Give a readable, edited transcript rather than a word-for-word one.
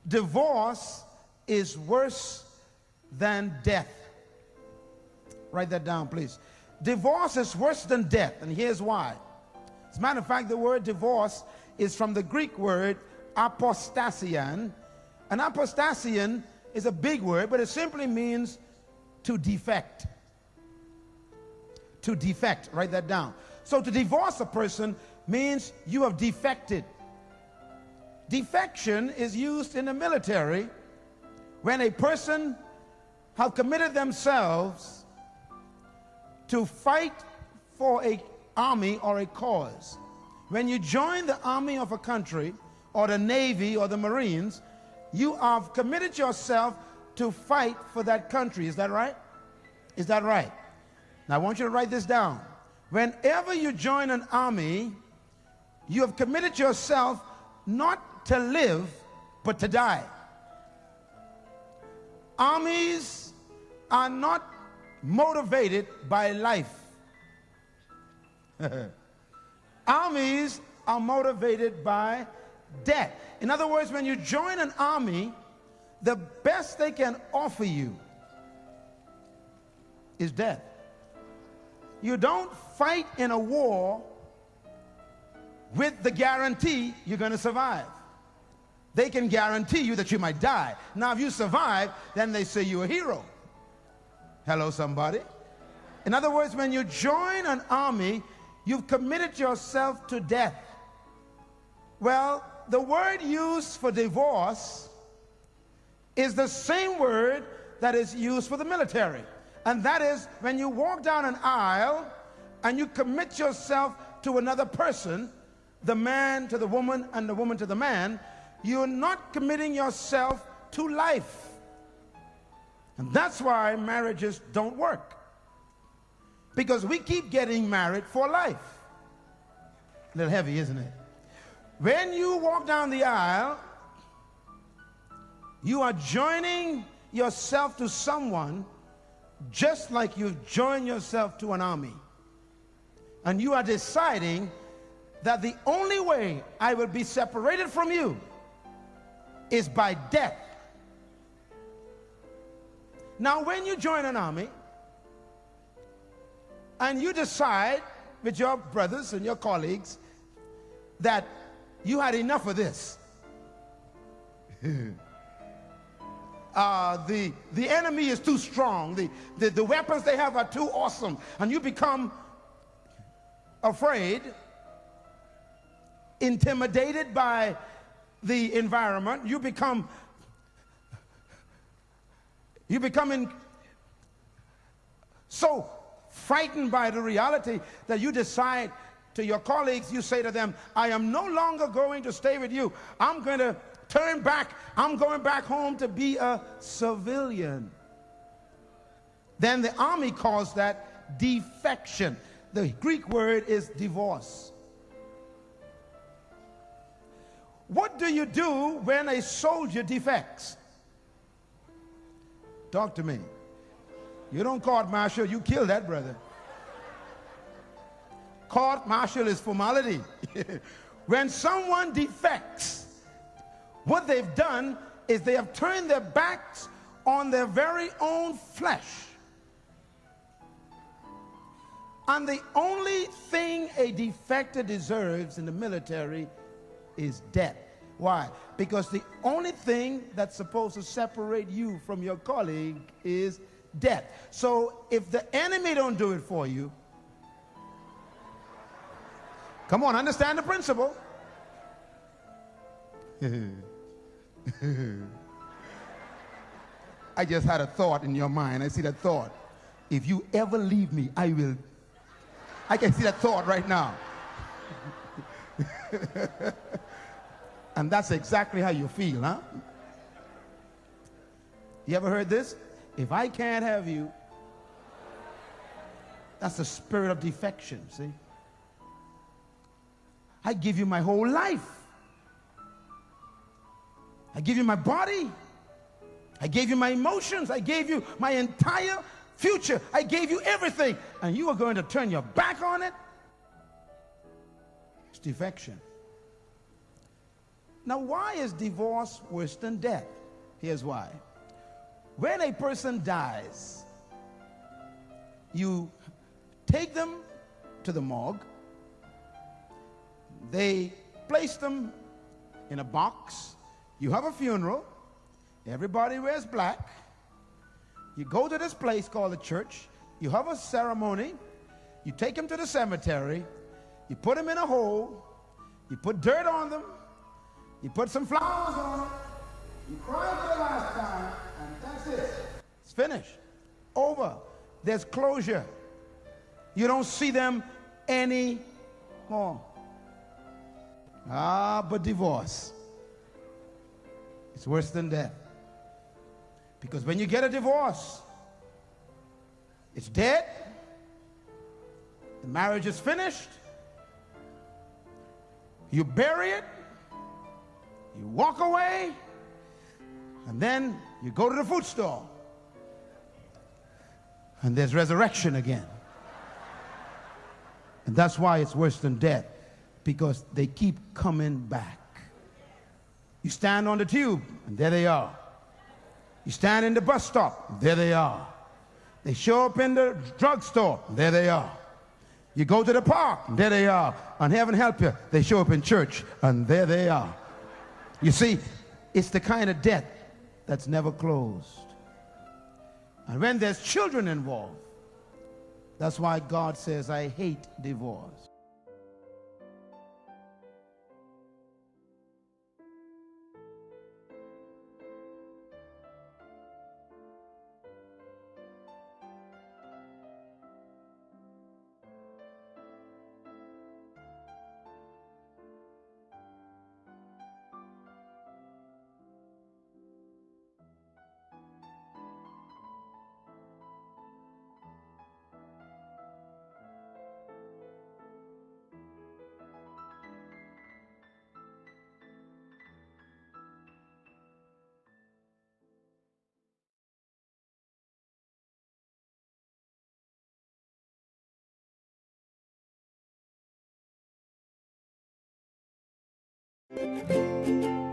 divorce is worse than death. Write that down, please. Divorce is worse than death, and here's why. As a matter of fact, the word divorce is from the Greek word apostasian. And apostasian is a big word, but it simply means to defect. To defect, write that down. So to divorce a person means you have defected. Defection is used in the military when a person have committed themselves to fight for an army or a cause. When you join the army of a country or the Navy or the Marines, you have committed yourself to fight for that country. Is that right? Is that right? Now I want you to write this down. Whenever you join an army, you have committed yourself not to live, but to die. Armies are not motivated by life. Armies are motivated by death. In other words, when you join an army, the best they can offer you is death. You don't fight in a war with the guarantee you're going to survive. They can guarantee you that you might die. Now, if you survive, then they say you're a hero. Hello, somebody. In other words, when you join an army, you've committed yourself to death. Well, the word used for divorce is the same word that is used for the military. And that is when you walk down an aisle and you commit yourself to another person, the man to the woman and the woman to the man, you're not committing yourself to life. And that's why marriages don't work. Because we keep getting married for life. A little heavy, isn't it? When you walk down the aisle, you are joining yourself to someone just like you've joined yourself to an army. And you are deciding that the only way I will be separated from you is by death. Now, when you join an army and you decide with your brothers and your colleagues that you had enough of this, the enemy is too strong, the weapons they have are too awesome, and you become afraid, intimidated by the environment, you become so frightened by the reality that you decide to your colleagues, you say to them, I am no longer going to stay with you. I'm going to turn back. I'm going back home to be a civilian. Then the army calls that defection. The Greek word is divorce. What do you do when a soldier defects? Talk to me. You don't court martial, you kill that brother. Court martial is formality. When someone defects, what they've done is they have turned their backs on their very own flesh. And the only thing a defector deserves in the military is death. Why? Because the only thing that's supposed to separate you from your colleague is death. So if the enemy don't do it for you, come on, understand the principle. I just had a thought in your mind. I see that thought. If you ever leave me, I will. I can see that thought right now. And that's exactly how you feel, huh? You ever heard this? If I can't have you, that's the spirit of defection, see? I give you my whole life. I give you my body. I gave you my emotions. I gave you my entire future. I gave you everything. And you are going to turn your back on it? It's defection. Now, why is divorce worse than death? Here's why. When a person dies, you take them to the morgue. They place them in a box. You have a funeral. Everybody wears black. You go to this place called the church. You have a ceremony. You take them to the cemetery. You put them in a hole. You put dirt on them. You put some flowers on them. You cry for the last time, and that's it. It's finished. Over. There's closure. You don't see them anymore. But divorce, it's worse than death. Because when you get a divorce, it's dead. The marriage is finished. You bury it. You walk away. And then you go to the food store. And there's resurrection again. And that's why it's worse than death. Because they keep coming back. You stand on the tube, and there they are. You stand in the bus stop, there they are. They show up in the drugstore, there they are. You go to the park, there they are. And heaven help you, they show up in church, and there they are. You see, it's the kind of death that's never closed. And when there's children involved, that's why God says, I hate divorce. Thank you.